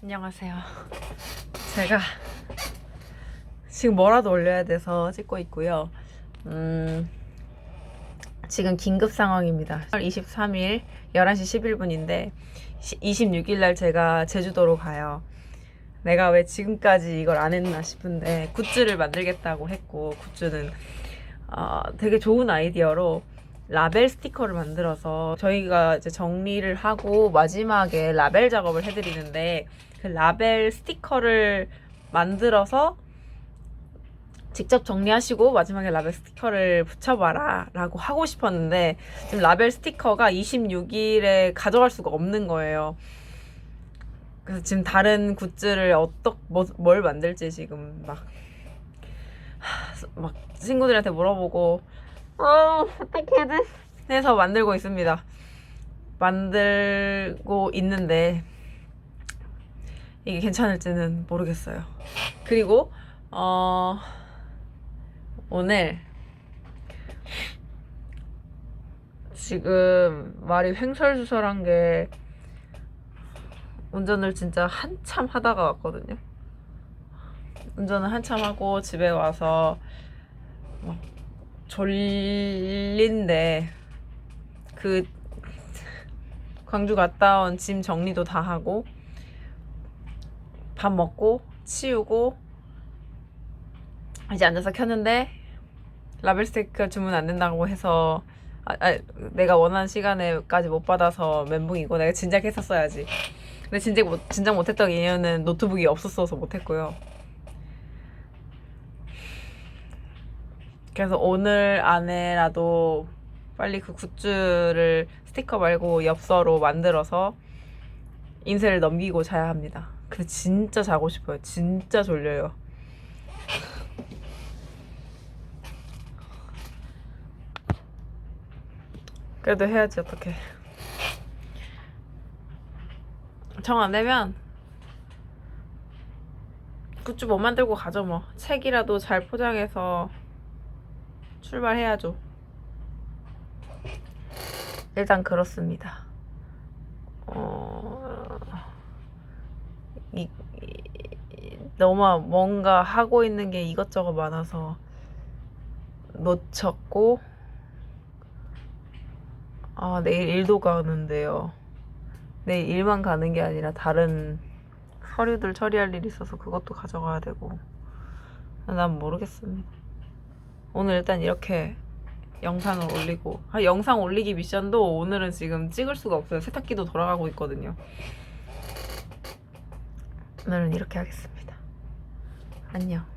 안녕하세요. 제가 지금 뭐라도 올려야 돼서 찍고 있고요. 지금 긴급 상황입니다. 23일 11시 11분인데 26일 날 제가 제주도로 가요. 내가 왜 지금까지 이걸 안 했나 싶은데 굿즈를 만들겠다고 했고, 굿즈는 되게 좋은 아이디어로 라벨 스티커를 만들어서 저희가 이제 정리를 하고 마지막에 라벨 작업을 해드리는데, 그 라벨 스티커를 만들어서 직접 정리하시고 마지막에 라벨 스티커를 붙여봐라 라고 하고 싶었는데, 지금 라벨 스티커가 26일에 가져갈 수가 없는 거예요. 그래서 지금 다른 굿즈를 뭘 만들지 지금 막 친구들한테 물어보고 어떻게든 해서 만들고 있습니다. 만들고 있는데 이게 괜찮을지는 모르겠어요. 그리고 오늘 지금 말이 횡설수설한 게, 운전을 진짜 한참 하다가 왔거든요. 운전을 한참 하고 집에 와서 졸린데, 그 광주 갔다 온 짐 정리도 다 하고 밥 먹고 치우고 이제 앉아서 켰는데 라벨 스티커 주문 안 된다고 해서 내가 원하는 시간에까지 못 받아서 멘붕이고, 내가 진작 했었어야지. 근데 진작 못했던 이유는 노트북이 없었어서 못했고요. 그래서 오늘 안에라도 빨리 그 굿즈를 스티커 말고 엽서로 만들어서 인쇄를 넘기고 자야 합니다. 근데 진짜 자고 싶어요. 진짜 졸려요. 그래도 해야지, 어떡해. 정 안 되면 굿즈 못 만들고 가죠 뭐. 책이라도 잘 포장해서 출발해야죠. 일단 그렇습니다. 너무 뭔가 하고 있는 게 이것저것 많아서 놓쳤고, 내일 일도 가는데요. 내일 일만 가는 게 아니라 다른 서류들 처리할 일이 있어서 그것도 가져가야 되고, 난 모르겠습니다. 오늘 일단 이렇게 영상을 올리고, 영상 올리기 미션도 오늘은 지금 찍을 수가 없어요. 세탁기도 돌아가고 있거든요. 오늘은 이렇게 하겠습니다. 안녕.